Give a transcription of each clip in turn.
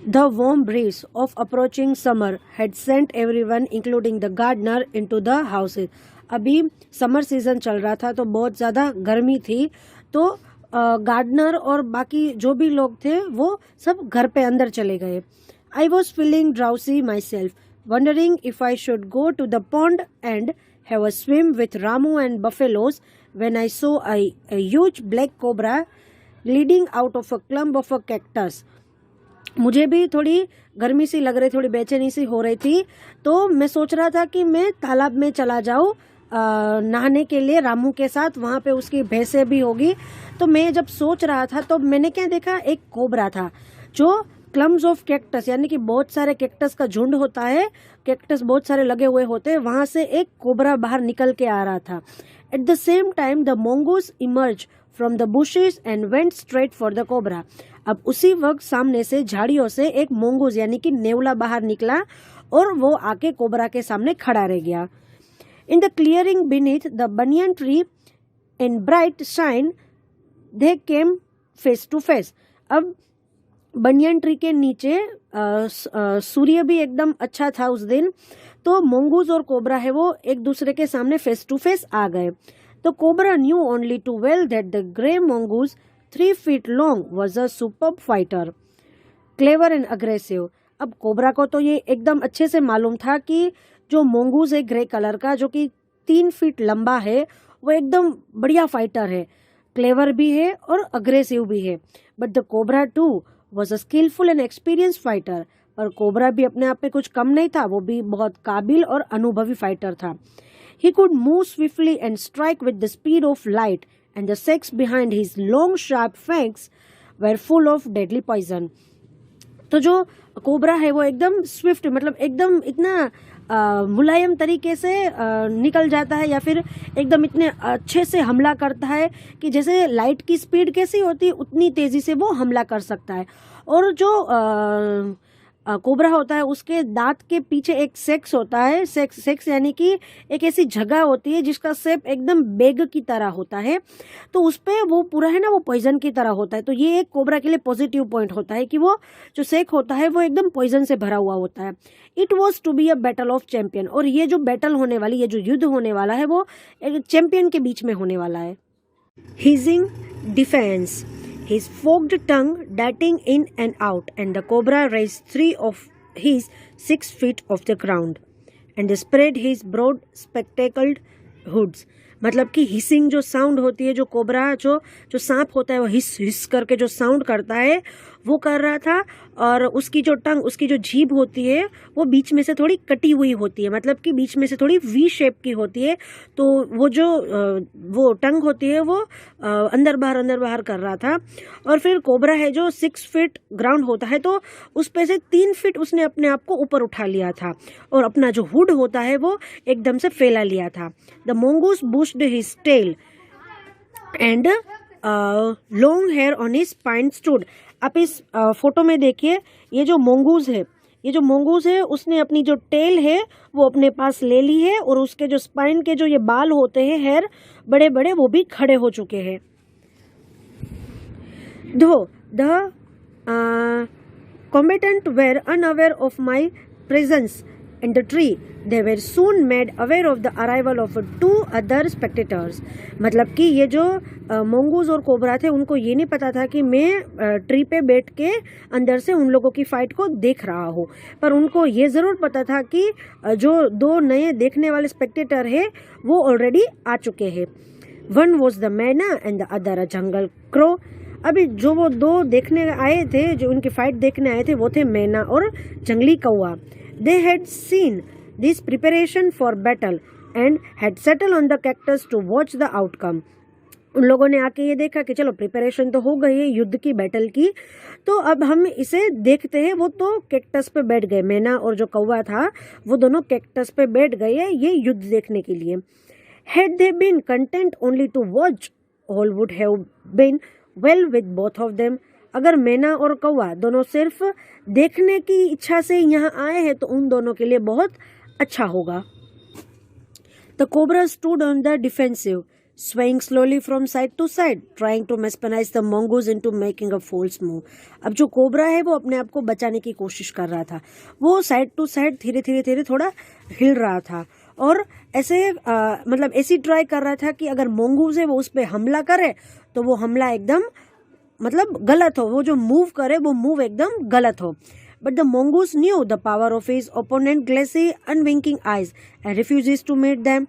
The warm breeze of approaching summer had sent everyone, including the gardener, into the houses. अभी summer season चल रहा था तो बहुत ज़्यादा गर्मी थी, तो गार्डनर और बाकी जो भी लोग थे वो सब घर पे अंदर चले गए. I was feeling drowsy myself, wondering if I should go to the pond and have a swim with Ramu and buffaloes, when I saw a huge black cobra leading out of a clump of a cactus. मुझे भी थोड़ी गर्मी सी लग रही, थोड़ी बेचैनी सी हो रही थी, तो मैं सोच रहा था कि मैं तालाब में चला जाऊँ नहाने के लिए रामू के साथ. वहाँ पे उसकी भैंसें भी होगी. तो मैं जब सोच रहा था तो मैंने क्या देखा, एक कोबरा था जो क्लम्स ऑफ कैक्टस, यानी कि बहुत सारे कैक्टस का झुंड होता है, कैक्टस बहुत सारे लगे हुए होते हैं, वहाँ से एक कोबरा बाहर निकल के आ रहा था. At the same time the मोंगूस emerge from the bushes and went straight for the cobra. अब उसी वक्त सामने से झाड़ियों से एक मोंगूस यानी कि नेवला बाहर निकला और वो आके कोबरा के सामने खड़ा रह गया. In the clearing beneath the banyan tree in bright shine they came face to face. अब बनियन ट्री के नीचे सूर्य भी एकदम अच्छा था उस दिन, तो मोंगूस और कोबरा है वो एक दूसरे के सामने फेस टू फेस आ गए. The cobra knew only too well that the grey mongoose 3 feet long was a superb fighter, clever and aggressive. अब कोबरा को तो ये एकदम अच्छे से मालूम था कि जो मोंगूस है ग्रे कलर का, जो कि 3 फीट लंबा है, वो एकदम बढ़िया फाइटर है, क्लेवर भी है और अग्रेसिव भी है. But the cobra too was a skilful and experience fighter. पर कोबरा भी अपने आप में कुछ कम नहीं था, वो भी बहुत काबिल और अनुभवी फाइटर था. He could move swiftly and strike with the speed of light, and the sex behind his long sharp fangs were full of deadly poison. तो जो कोबरा है वो एकदम स्विफ्ट, मतलब एकदम इतना मुलायम तरीके से निकल जाता है, या फिर एकदम इतने अच्छे से हमला करता है कि जैसे लाइट की स्पीड कैसी होती है उतनी तेज़ी से वो हमला कर सकता है. और जो कोबरा होता है उसके दांत के पीछे एक सेक्स होता है. सेक्स यानी कि एक ऐसी जगह होती है जिसका शेप एकदम बैग की तरह होता है, तो उस पर वो पूरा है ना वो पॉइजन की तरह होता है. तो ये एक कोबरा के लिए पॉजिटिव पॉइंट होता है कि वो जो सेक होता है वो एकदम पॉइजन से भरा हुआ होता है. It was to be a battle of champion. और ये जो बैटल होने वाली, ये जो युद्ध होने वाला है वो एक चैंपियन के बीच में होने वाला है. Hissing defence, his forked tongue darting in and out, and the cobra raised 3 of his 6 feet off the ground and spread his broad spectacled hoods. मतलब कि हिसिंग जो साउंड होती है, जो कोबरा जो सांप होता है वो हिस हिस करके जो साउंड करता है वो कर रहा था. और उसकी जो टंग, उसकी जो जीभ होती है वो बीच में से थोड़ी कटी हुई होती है, मतलब कि बीच में से थोड़ी वी शेप की होती है. तो वो जो वो टंग होती है वो अंदर बाहर कर रहा था. और फिर कोबरा है जो 6 फीट ग्राउंड होता है, तो उस पे से 3 फीट उसने अपने आप को ऊपर उठा लिया था और अपना जो हुड होता है वो एकदम से फैला लिया था. The mongoose bushed his tail and long hair on his spine stood. आप इस फोटो में देखिए, ये जो मोंगूस है उसने अपनी जो टेल है वो अपने पास ले ली है, और उसके जो स्पाइन के जो ये बाल होते हैं, हेयर बड़े बड़े, वो भी खड़े हो चुके हैं. दो the combatant were unaware of my presence in the tree, they were soon made aware of the arrival of 2 other spectators. मतलब कि ये जो मोंगूस और कोबरा थे उनको ये नहीं पता था कि मैं ट्री पे बैठ के अंदर से उन लोगों की फाइट को देख रहा हूँ, पर उनको ये ज़रूर पता था कि जो 2 नए देखने वाले स्पेक्टेटर है वो ऑलरेडी आ चुके हैं. वन वॉज द मैना and the other a jungle crow. अभी जो वो 2 देखने आए थे, जो उनकी फाइट देखने आए थे, वो थे मैना और जंगली कौआ. They had seen this preparation for battle and had settle on the cactus to watch the outcome. उन लोगों ने आके ये देखा कि चलो प्रिपरेशन तो हो गई है युद्ध की, बैटल की, तो अब हम इसे देखते हैं. वो तो कैक्टस पे बैठ गए, मैना और जो कौवा था वो दोनों कैक्टस पे बैठ गए ये युद्ध देखने के लिए. Had they been content only to watch, all would have been well with both of them. अगर मैना और कौवा दोनों सिर्फ देखने की इच्छा से यहाँ आए हैं तो उन दोनों के लिए बहुत अच्छा होगा. The cobra stood on the defensive, swaying slowly from side to side, trying to mesmerize the mongoose into making a false move. अब जो कोबरा है वो अपने आप को बचाने की कोशिश कर रहा था, वो साइड टू साइड धीरे धीरे धीरे थोड़ा हिल रहा था और ऐसे मतलब ऐसी ट्राई कर रहा था कि अगर मोंगूज है वो उस पर हमला करे तो वो हमला एकदम मतलब गलत हो, वो जो मूव करे वो मूव एकदम गलत हो. But the mongoose knew the power of his opponent glassy unwinking eyes and refuses to meet them.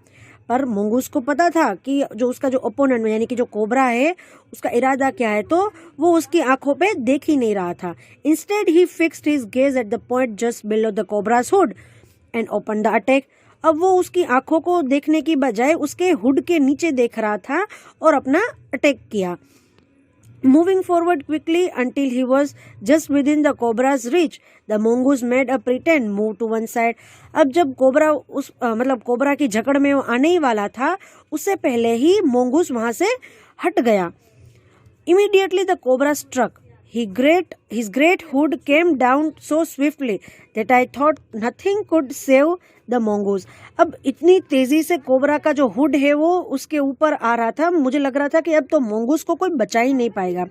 पर mongoose को पता था कि जो उसका जो ओपोनेंट यानी कि जो कोबरा है उसका इरादा क्या है, तो वो उसकी आंखों पे देख ही नहीं रहा था. Instead he fixed his gaze at the point just below the cobra's hood and opened the attack. अब वो उसकी आंखों को देखने की बजाय उसके हुड के नीचे देख रहा था और अपना अटैक किया. Moving forward quickly until he was just within the cobra's reach, the mongoose made a pretend move to one side. अब जब कोबरा उस मतलब कोबरा की जकड़ में वो आने ही वाला था, उससे पहले ही mongoose वहां से हट गया. Immediately the cobra struck. His great hood came down so swiftly that I thought nothing could save the mongoose. अब इतनी तेजी से कोबरा का जो हुड है वो उसके ऊपर आ रहा था, मुझे लग रहा था कि अब तो mongoose को कोई बचा ही नहीं पाएगा.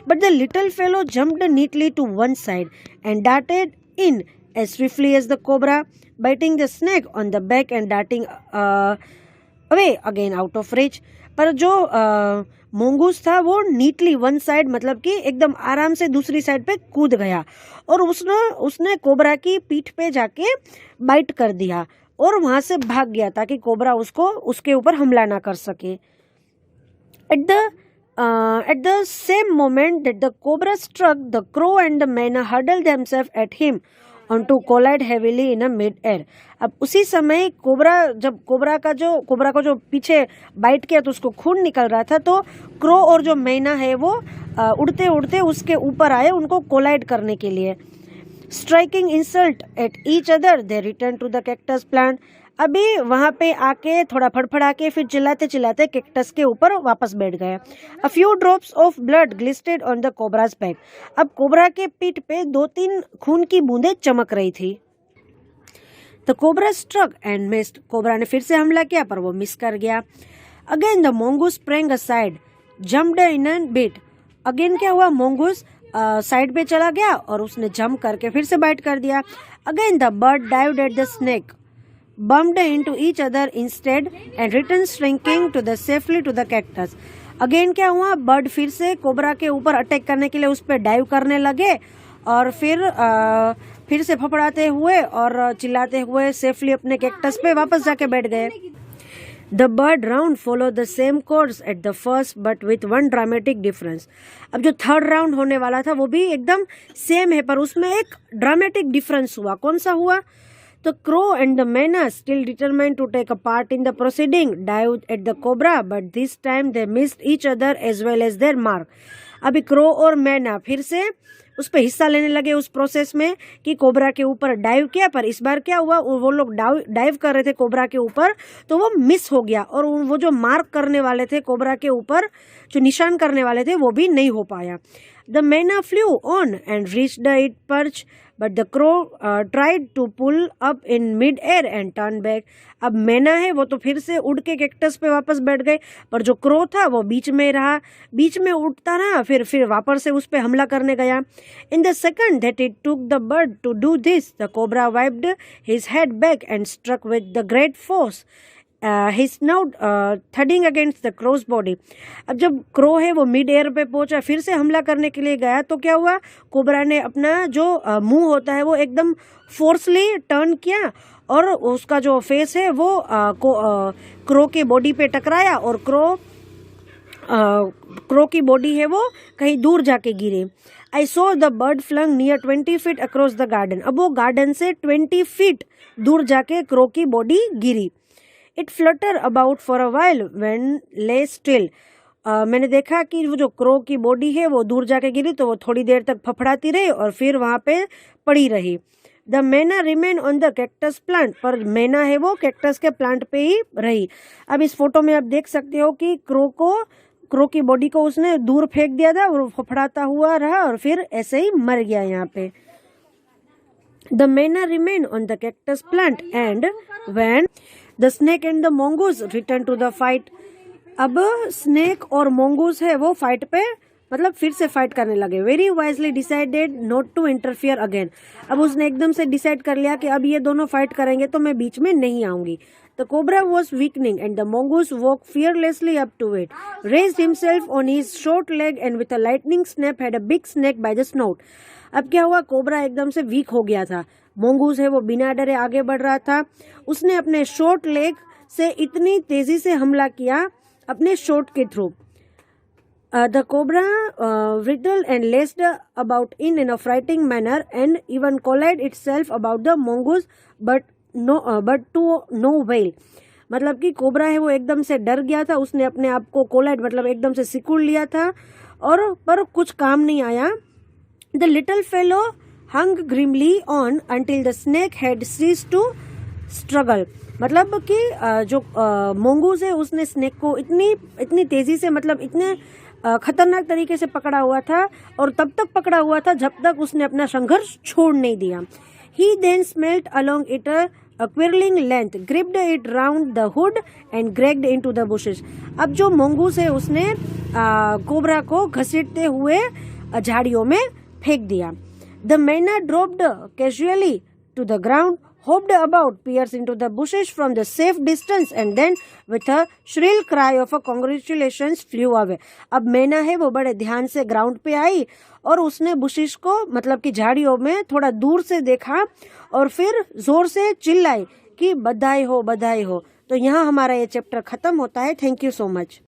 But the little fellow jumped neatly to one side and darted in as swiftly as the cobra, biting the snake on the back and darting away again out of reach. पर जो मोंगूस था वो neatly one side मतलब कि एकदम आराम से दूसरी साइड पे कूद गया और उसने कोबरा की पीठ पे जाके बाइट कर दिया और वहां से भाग गया ताकि कोबरा उसके ऊपर हमला ना कर सके. At the same moment that the cobra struck, the crow and the myna hurled themselves at him on to collide heavily in a mid-air. अब उसी समय जब कोबरा को जो पीछे बाइट किया तो उसको खून निकल रहा था, तो क्रो और जो मैना है वो उड़ते उड़ते उसके ऊपर आए उनको कोलाइड करने के लिए. Striking insult at each other they return to the cactus plant. अभी वहां पे आके थोड़ा फड़फड़ा के फिर चिल्लाते चिल्लाते कैक्टस के ऊपर वापस बैठ गए. A few drops of blood glistened on the cobra's back. अब कोबरा के पीठ पे 2-3 खून की बूंदें चमक रही थी. The cobra struck and missed. Cobra ने फिर से हमला किया पर वो मिस कर गया. Again the मोंगूस sprang aside, jumped in and bit. Again क्या हुआ, मोंगूस साइड पे चला गया और उसने जंप करके फिर से बाइट कर दिया. Again the bird dived at the snake, bumped into each other instead and returned shrinking to the safely to the cactus. Again क्या हुआ, बर्ड फिर से कोबरा के ऊपर अटैक करने के लिए उस पर डाइव करने लगे और फिर से फफड़ाते हुए और चिल्लाते हुए सेफली अपने कैक्टस पे वापस जाके बैठ गए. The bird round followed the same course at the first but with one dramatic difference. अब जो थर्ड राउंड होने वाला था वो भी एकदम सेम है पर उसमें एक ड्रामेटिक डिफरेंस हुआ. कौन सा हुआ? The crow and the myna, still determined to take a part in the proceeding, dived at the cobra, but this time they missed each other as well as their mark. अभी crow और मैना फिर से उस पर हिस्सा लेने लगे उस प्रोसेस में कि कोबरा के ऊपर डाइव किया, पर इस बार क्या हुआ, वो लोग डाइव कर रहे थे कोबरा के ऊपर तो वो मिस हो गया और वो जो मार्क करने वाले थे कोबरा के ऊपर, जो निशान करने वाले थे वो भी नहीं हो पाया. The myna flew on and reached its perch, but the crow tried to pull up in mid-air and turn back. अब मैना है वो तो फिर से उड़ के कैक्टस पे वापस बैठ गए, पर जो क्रो था वो बीच में रहा, बीच में उड़ता रहा, फिर वापस से उस पे हमला करने गया. In the second that it took the bird to do this, the cobra wiped his head back and struck with the great force. His snout thudding against the crow's body. अब जब क्रो है वो mid air पे पहुंचा, फिर से हमला करने के लिए गया तो क्या हुआ, कोबरा ने अपना जो मुंह होता है वो एकदम फोर्सली टर्न किया और उसका जो फेस है वो क्रो के बॉडी पे टकराया और क्रो की बॉडी है वो कहीं दूर जाके गिरी. I saw the bird flung near 20 feet across the garden. अब वो गार्डन से 20 फीट दूर जाके क्रो की body Giri. It fluttered about for a while when lay still. मैंने देखा कि वो जो क्रो की बॉडी है वो दूर जाके गिरी तो वो थोड़ी देर तक फफड़ाती रही और फिर वहां पे पड़ी रही. द मैना remain on the cactus plant. पर मैना है वो कैक्टस के प्लांट पे ही रही. अब इस फोटो में आप देख सकते हो कि क्रो की बॉडी को उसने दूर फेंक दिया था और फफड़ाता हुआ रहा और फिर ऐसे ही मर गया यहाँ पे. The myna remained on the cactus plant and when the snake and the mongoose returned to the fight, अब स्नेक और मोंगूस है वो फाइट पे मतलब फिर से फाइट करने लगे। Very wisely decided not to interfere again. अब उसने एकदम से डिसाइड कर लिया कि अब ये दोनों फाइट करेंगे तो मैं बीच में नहीं आऊंगी। The cobra was weakening and the mongoose walked fearlessly up to it, raised himself on his short leg and with a lightning snap had a big snake by the snout. अब क्या हुआ, cobra एकदम से week हो गया था। मोंगूस है वो बिना डरे आगे बढ़ रहा था। उसने अपने शॉर्ट लेग से इतनी तेजी से हमला किया अपने शॉर्ट के through. The cobra wriggled and laced about in a frightening manner and even collided itself about the mongoose, but to no avail. मतलब कि कोबरा है वो एकदम से डर गया था, उसने अपने आप को कोलाइड मतलब एकदम से सिकुड़ लिया था और पर कुछ काम नहीं आया। The little fellow hung grimly on until the snake had ceased to struggle. मतलब कि जो मोंगूस है उसने स्नेक को इतनी तेजी से मतलब इतने खतरनाक तरीके से पकड़ा हुआ था और तब तक पकड़ा हुआ था जब तक उसने अपना संघर्ष छोड़ नहीं दिया। He then smelt along it a quirling length, gripped it round the hood and dragged into the bushes. अब जो मोंगूस है उसने कोबरा को घसीटते हुए झाड़ियों में फेंक दिया। The myna dropped casually to the ground, hopped about, pierced into the bushes from the safe distance and then with a shrill cry of a congratulations flew away. अब मैना है वो बड़े ध्यान से ग्राउंड पे आई और उसने बुशिश को मतलब कि झाड़ियों में थोड़ा दूर से देखा और फिर जोर से चिल्लाई कि बधाई हो बधाई हो। तो यहाँ हमारा ये चैप्टर खत्म होता है। Thank you so much.